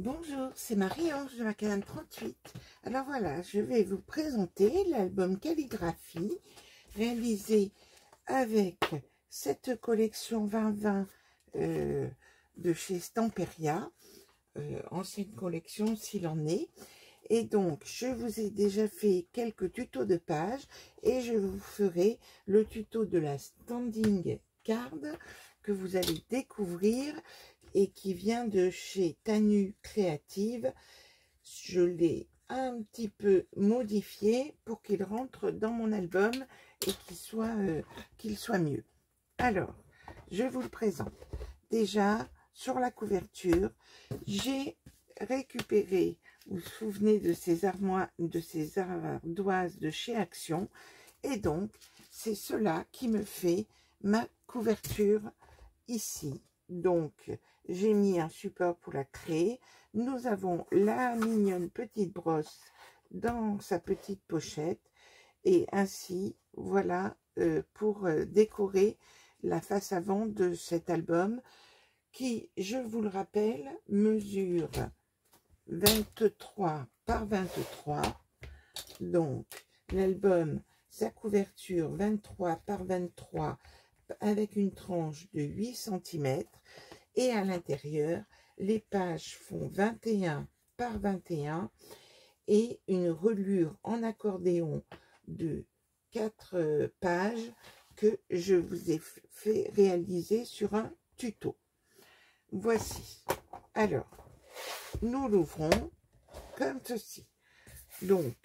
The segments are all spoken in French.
Bonjour, c'est Marie-Ange de Macadam 38. Alors voilà, je vais vous présenter l'album Calligraphie réalisé avec cette collection 2020 de chez Stamperia, ancienne collection s'il en est. Et donc, je vous ai déjà fait quelques tutos de page et je vous ferai le tuto de la standing card que vous allez découvrir et qui vient de chez Tanu Créative. Je l'ai un petit peu modifié pour qu'il rentre dans mon album et qu'il soit mieux. Alors, je vous le présente. Déjà, sur la couverture, j'ai récupéré, vous vous souvenez de ces ardoises de chez Action, et donc c'est cela qui me fait ma couverture ici. Donc j'ai mis un support pour la créer. Nous avons la mignonne petite brosse dans sa petite pochette, et ainsi voilà pour décorer la face avant de cet album qui, je vous le rappelle, mesure 23 par 23. Donc l'album, sa couverture 23 par 23 avec une tranche de 8 cm, et à l'intérieur les pages font 21 par 21 et une reliure en accordéon de 4 pages que je vous ai fait réaliser sur un tuto. Voici. Alors, nous l'ouvrons comme ceci. Donc,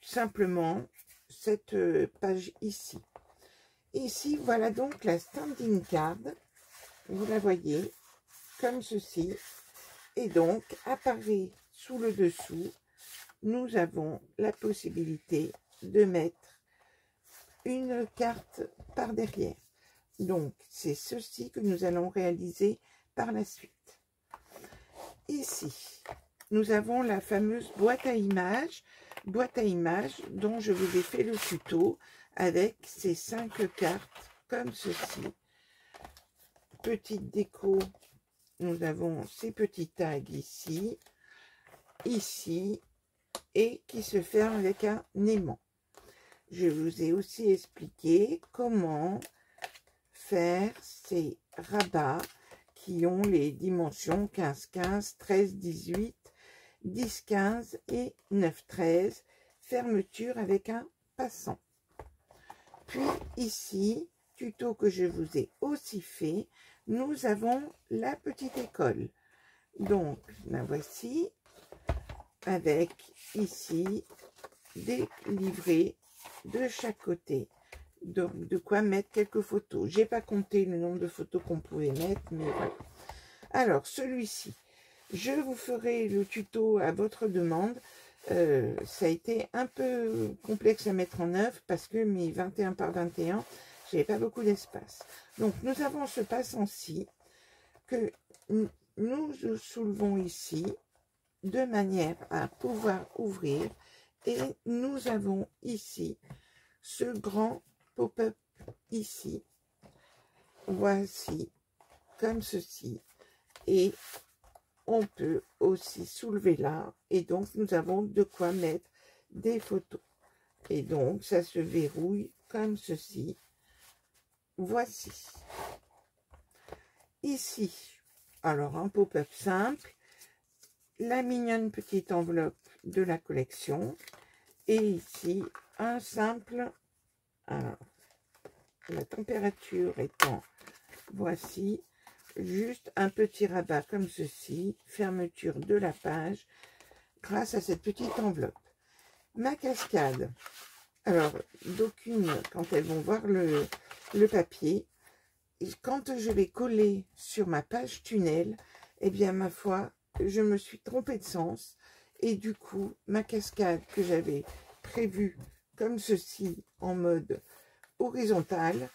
simplement, cette page ici. Ici, voilà donc la standing card. Vous la voyez, comme ceci. Et donc, apparaît sous le dessous, nous avons la possibilité de mettre une carte par derrière. Donc, c'est ceci que nous allons réaliser par la suite. Ici, nous avons la fameuse boîte à images dont je vous ai fait le tuto avec ces 5 cartes comme ceci. Petite déco, nous avons ces petits tags ici, et qui se ferment avec un aimant. Je vous ai aussi expliqué comment faire ces rabats qui ont les dimensions 15-15, 13-18, 10-15 et 9-13, fermeture avec un passant. Puis ici, tuto que je vous ai aussi fait, nous avons la petite école. Donc la voici, avec ici des livrets de chaque côté. Donc, de quoi mettre quelques photos. J'ai pas compté le nombre de photos qu'on pouvait mettre, mais voilà. Alors, celui-ci, je vous ferai le tuto à votre demande. Ça a été un peu complexe à mettre en œuvre parce que mes 21 par 21, j'avais pas beaucoup d'espace. Donc, nous avons ce passant-ci que nous soulevons ici de manière à pouvoir ouvrir, et nous avons ici ce grand pop-up ici, voici, comme ceci, et on peut aussi soulever là, et donc nous avons de quoi mettre des photos, et donc ça se verrouille comme ceci. Voici ici, alors un pop-up simple, la mignonne petite enveloppe de la collection, et ici un simple. Alors, la température étant, voici, juste un petit rabat comme ceci, fermeture de la page, grâce à cette petite enveloppe. Ma cascade, alors, d'aucunes, quand elles vont voir le papier, quand je l'ai collé sur ma page tunnel, eh bien, ma foi, je me suis trompée de sens, et du coup, ma cascade que j'avais prévue comme ceci, en mode horizontal,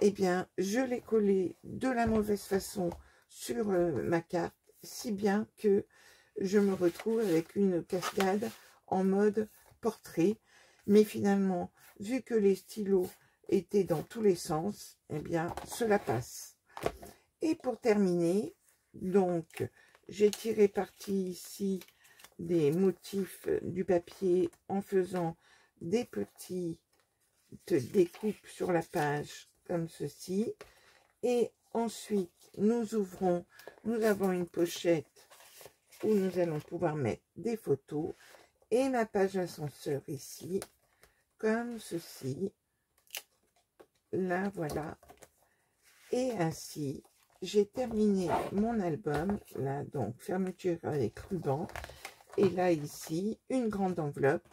eh bien, je l'ai collé de la mauvaise façon sur ma carte, si bien que je me retrouve avec une cascade en mode portrait. Mais finalement, vu que les stylos étaient dans tous les sens, eh bien, cela passe. Et pour terminer, donc, j'ai tiré parti ici des motifs du papier en faisant des petites découpes sur la page comme ceci. Et ensuite, nous ouvrons, nous avons une pochette où nous allons pouvoir mettre des photos et ma page ascenseur ici, comme ceci. Là, voilà. Et ainsi, j'ai terminé mon album. Là, donc, fermeture avec ruban. Et là, ici, une grande enveloppe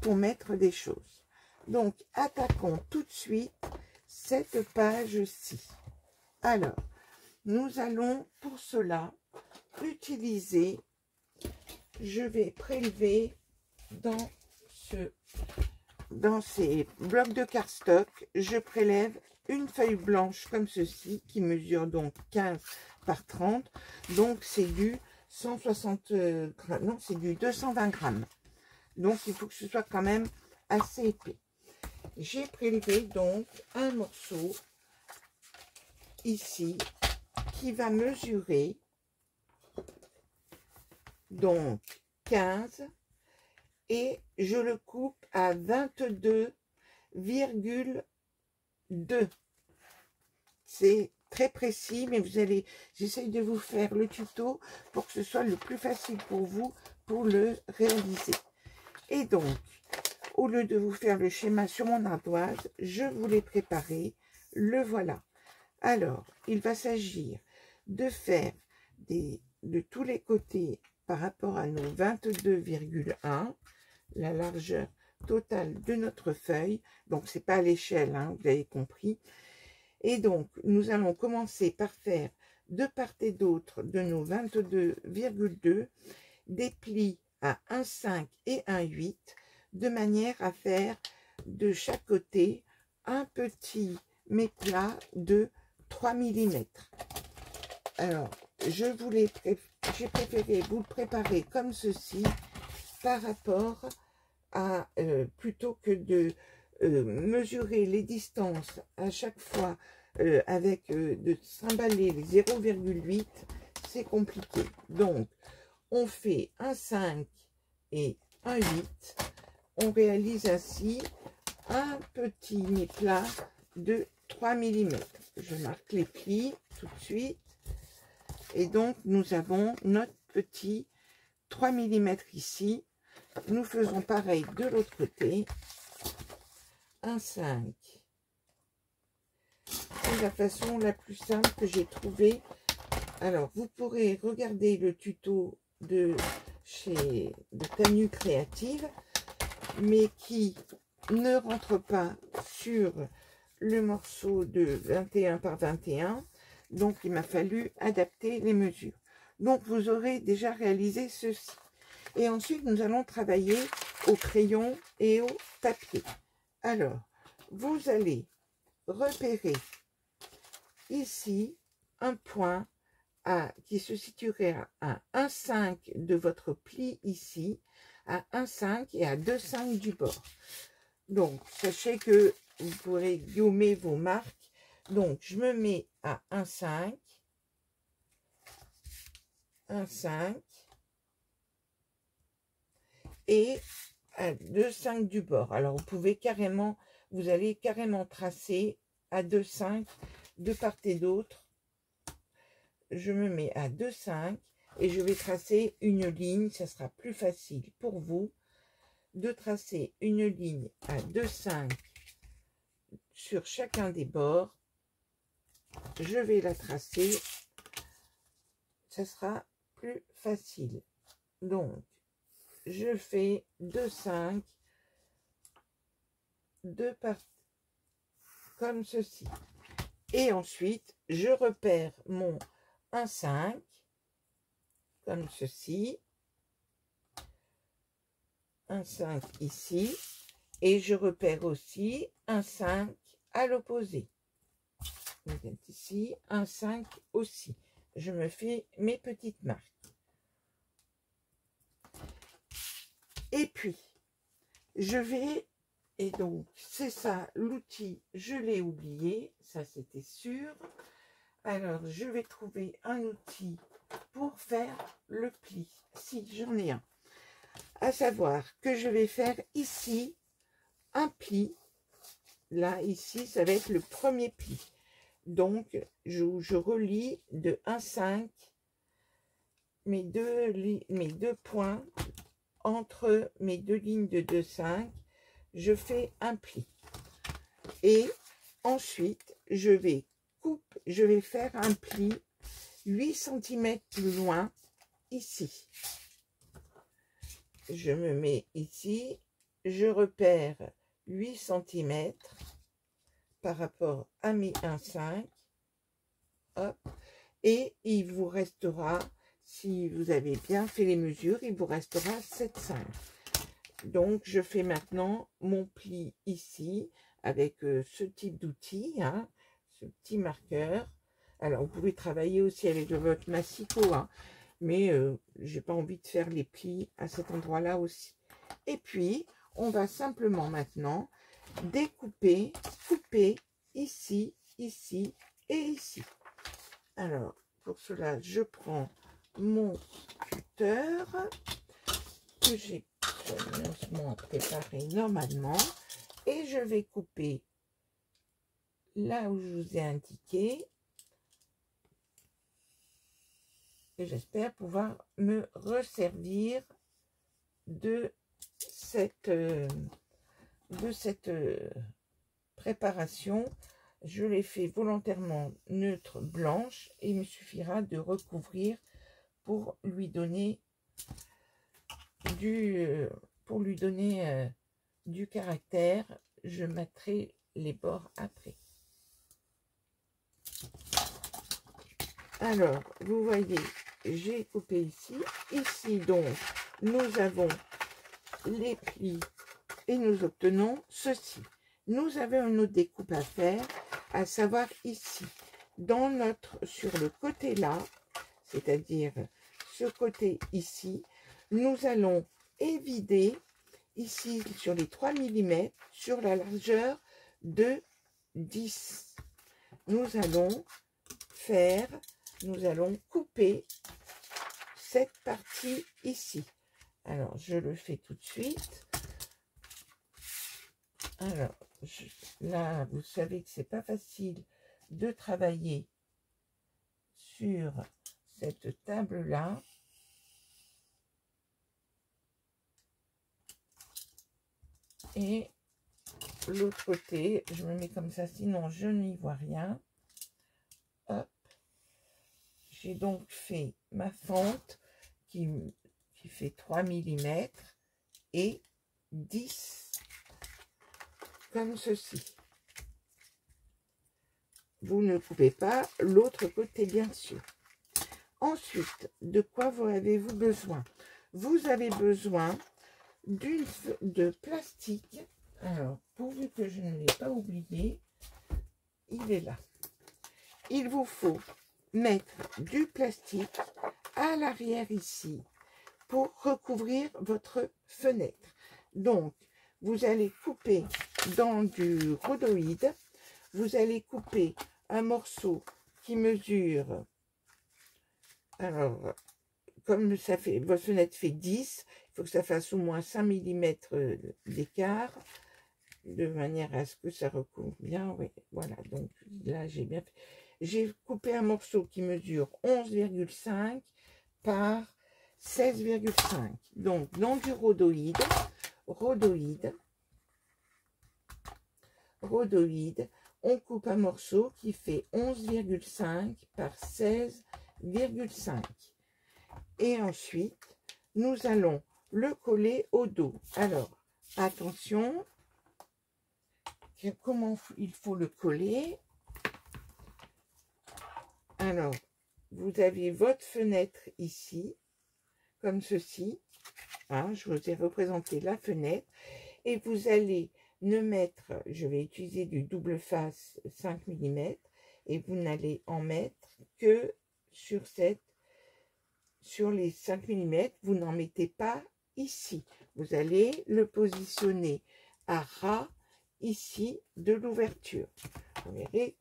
pour mettre des choses. Donc, attaquons tout de suite cette page-ci. Alors, nous allons pour cela utiliser, je vais prélever dans ces blocs de cardstock, je prélève une feuille blanche comme ceci, qui mesure donc 15 par 30, donc c'est du 160 grammes, non, c'est du 220 grammes. Donc, il faut que ce soit quand même assez épais. J'ai prélevé donc un morceau ici qui va mesurer donc 15 et je le coupe à 22,2. C'est très précis, mais vous allez, j'essaye de vous faire le tuto pour que ce soit le plus facile pour vous pour le réaliser. Et donc, au lieu de vous faire le schéma sur mon ardoise, je vous l'ai préparé, le voilà. Alors, il va s'agir de faire de tous les côtés par rapport à nos 22,1, la largeur totale de notre feuille. Donc, c'est pas à l'échelle, hein, vous avez compris. Et donc, nous allons commencer par faire de part et d'autre de nos 22,2 des plis à 1,5 et 1,8 de manière à faire de chaque côté un petit méplat de 3 mm. Alors, j'ai préféré vous le préparer comme ceci par rapport à, plutôt que de mesurer les distances à chaque fois avec de s'emballer les 0,8, c'est compliqué. Donc, on fait 1,5 et 1,8. On réalise ainsi un petit méplat de 3 mm. Je marque les plis tout de suite. Et donc, nous avons notre petit 3 mm ici. Nous faisons pareil de l'autre côté. 1,5. C'est la façon la plus simple que j'ai trouvée. Alors, vous pourrez regarder le tuto de Tanu Créative, mais qui ne rentre pas sur le morceau de 21 par 21. Donc, il m'a fallu adapter les mesures. Donc, vous aurez déjà réalisé ceci. Et ensuite, nous allons travailler au crayon et au papier. Alors, vous allez repérer ici un point qui se situerait à 1,5 de votre pli ici, à 1,5 et à 2,5 du bord. Donc, sachez que vous pourrez gommer vos marques. Donc, je me mets à 1,5, 1,5 et à 2,5 du bord. Alors, vous allez carrément tracer à 2,5 de part et d'autre. Je me mets à 2,5 et je vais tracer une ligne. Ça sera plus facile pour vous de tracer une ligne à 2,5 sur chacun des bords. Je vais la tracer. Ça sera plus facile. Donc, je fais 2,5 de part comme ceci. Et ensuite, je repère mon 1,5 comme ceci. 1,5 ici. Et je repère aussi 1,5 à l'opposé. Vous êtes ici, 1,5 aussi. Je me fais mes petites marques. Et puis, je vais, et donc, c'est ça, l'outil, je l'ai oublié, ça c'était sûr. Alors, je vais trouver un outil pour faire le pli. Si, j'en ai un. À savoir que je vais faire ici un pli. Là, ici, ça va être le premier pli. Donc, je relie de 1,5 mes deux points entre mes deux lignes de 2,5. Je fais un pli. Et ensuite, je vais faire un pli 8 cm plus loin, ici. Je me mets ici, je repère 8 cm par rapport à mes 1,5. Hop. Et il vous restera, si vous avez bien fait les mesures, il vous restera 7,5. Donc, je fais maintenant mon pli ici, avec ce type d'outil, hein, ce petit marqueur. Alors, vous pouvez travailler aussi avec votre massicot, hein, mais j'ai pas envie de faire les plis à cet endroit-là aussi. Et puis, on va simplement maintenant découper, couper ici, ici et ici. Alors, pour cela, je prends mon cutter que j'ai soigneusement préparé normalement et je vais couper là où je vous ai indiqué. Et j'espère pouvoir me resservir de cette préparation. Je l'ai fait volontairement neutre blanche et il me suffira de recouvrir pour lui donner du caractère. Je mettrai les bords après. Alors, vous voyez, j'ai coupé ici. Ici, donc, nous avons les plis et nous obtenons ceci. Nous avons une autre découpe à faire, à savoir ici, sur le côté là, c'est-à-dire ce côté ici, nous allons évider ici sur les 3 mm sur la largeur de 10. Nous allons couper cette partie ici. Alors, je le fais tout de suite. Alors, là, vous savez que c'est pas facile de travailler sur cette table-là. Et l'autre côté, je me mets comme ça, sinon je n'y vois rien. Hop. J'ai donc fait ma fente qui fait 3 mm et 10 comme ceci. Vous ne coupez pas l'autre côté, bien sûr. Ensuite, de quoi avez-vous besoin? Vous avez besoin de plastique. Alors, pourvu que je ne l'ai pas oublié, il est là. Il vous faut mettre du plastique à l'arrière ici pour recouvrir votre fenêtre. Donc, vous allez couper dans du rhodoïde. Vous allez couper un morceau qui mesure, alors, comme ça fait, votre fenêtre fait 10, il faut que ça fasse au moins 5 mm d'écart, de manière à ce que ça recouvre bien. Oui, voilà, donc là, j'ai bien fait. J'ai coupé un morceau qui mesure 11,5 par 16,5. Donc, dans du rhodoïde, on coupe un morceau qui fait 11,5 par 16,5. Et ensuite, nous allons le coller au dos. Alors, attention, comment il faut le coller? Alors, vous avez votre fenêtre ici, comme ceci. Hein, je vous ai représenté la fenêtre. Et vous allez ne mettre, je vais utiliser du double face 5 mm, et vous n'allez en mettre que sur les 5 mm, vous n'en mettez pas ici. Vous allez le positionner à ras ici de l'ouverture. Vous verrez,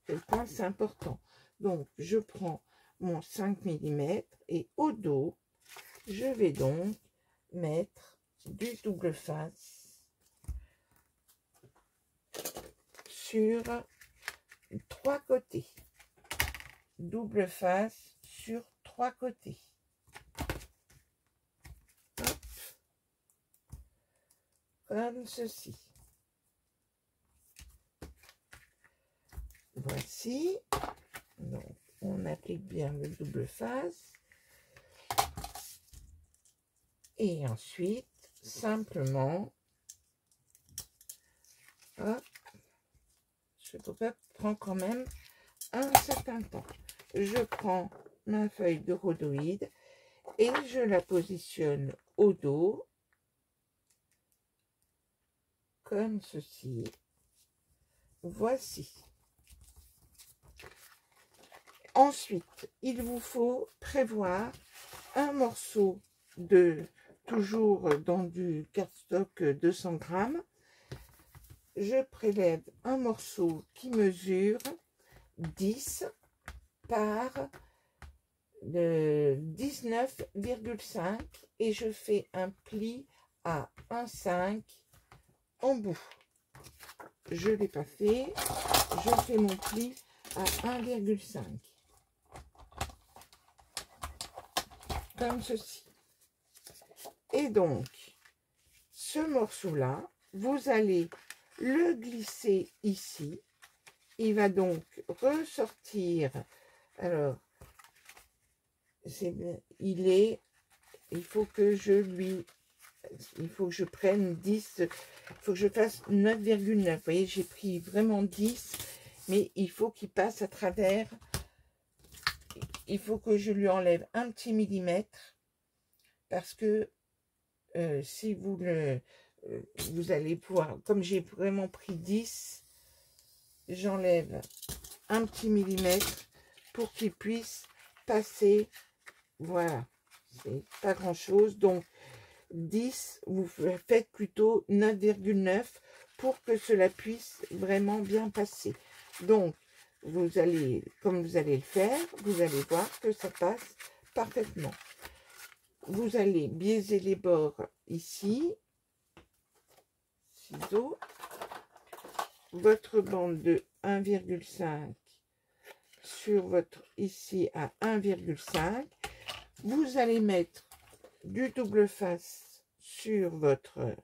quel point c'est important. Donc, je prends mon 5 mm et au dos, je vais donc mettre du double face sur 3 côtés. Double face sur 3 côtés. Hop. Comme ceci. Voici. Donc, on applique bien le double face. Et ensuite, simplement, hop, je prends quand même un certain temps. Je prends ma feuille de rhodoïde et je la positionne au dos, comme ceci. Voici. Ensuite, il vous faut prévoir un morceau de, toujours dans du cardstock 200 grammes. Je prélève un morceau qui mesure 10 par 19,5 et je fais un pli à 1,5 en bout. Je ne l'ai pas fait, je fais mon pli à 1,5 comme ceci. Et donc, ce morceau-là, vous allez le glisser ici. Il va donc ressortir. Alors, il faut que je prenne 10, il faut que je fasse 9,9. Vous voyez, j'ai pris vraiment 10, mais il faut qu'il passe à travers. Il faut que je lui enlève un petit millimètre parce que si vous allez pouvoir, comme j'ai vraiment pris 10, j'enlève un petit millimètre pour qu'il puisse passer. Voilà, c'est pas grand chose. Donc 10, vous faites plutôt 9,9 pour que cela puisse vraiment bien passer. Donc vous allez, comme vous allez le faire, vous allez voir que ça passe parfaitement. Vous allez biaiser les bords ici, ciseaux, votre bande de 1,5 sur votre ici à 1,5. Vous allez mettre du double face sur votre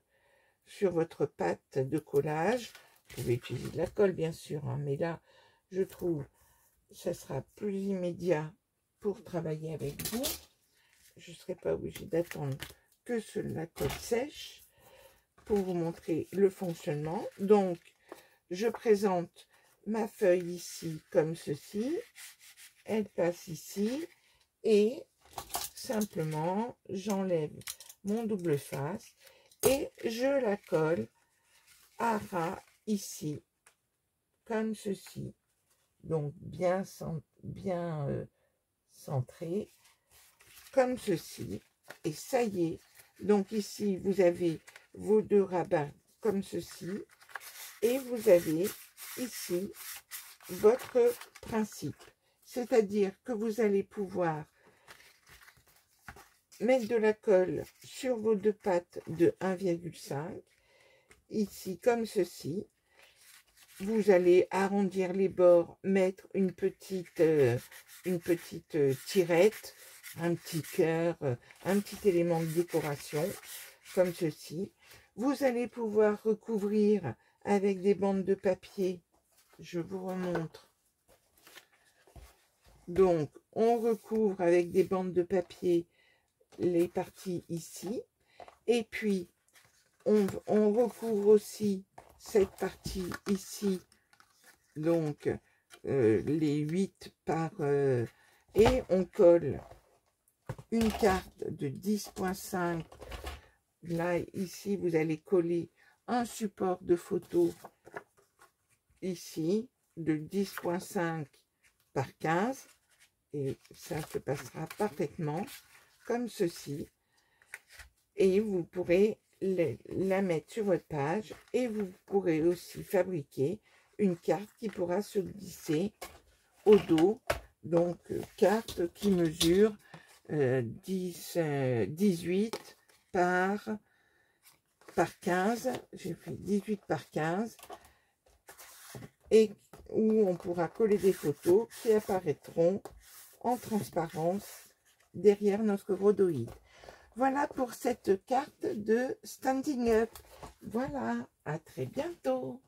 pâte de collage. Vous pouvez utiliser de la colle bien sûr, hein, mais là je trouve ça sera plus immédiat pour travailler avec vous. Je ne serai pas obligée d'attendre que la colle sèche pour vous montrer le fonctionnement. Donc, je présente ma feuille ici comme ceci. Elle passe ici et simplement, j'enlève mon double face et je la colle à ras ici, comme ceci. Donc, bien centré, comme ceci. Et ça y est. Donc, ici, vous avez vos deux rabats comme ceci. Et vous avez ici votre principe. C'est-à-dire que vous allez pouvoir mettre de la colle sur vos deux pattes de 1,5. Ici, comme ceci. Vous allez arrondir les bords, mettre une petite tirette, un petit cœur, un petit élément de décoration, comme ceci. Vous allez pouvoir recouvrir avec des bandes de papier. Je vous remontre. Donc, on recouvre avec des bandes de papier les parties ici. Et puis, on recouvre aussi cette partie ici, donc les 8 par... et on colle une carte de 10,5. Là, ici, vous allez coller un support de photo ici de 10,5 par 15. Et ça se passera parfaitement comme ceci. Et vous pourrez la mettre sur votre page et vous pourrez aussi fabriquer une carte qui pourra se glisser au dos Donc, carte qui mesure 18 par 15. J'ai fait 18 par 15. Et où on pourra coller des photos qui apparaîtront en transparence derrière notre rhodoïde. Voilà pour cette carte de Standing Up. Voilà, à très bientôt.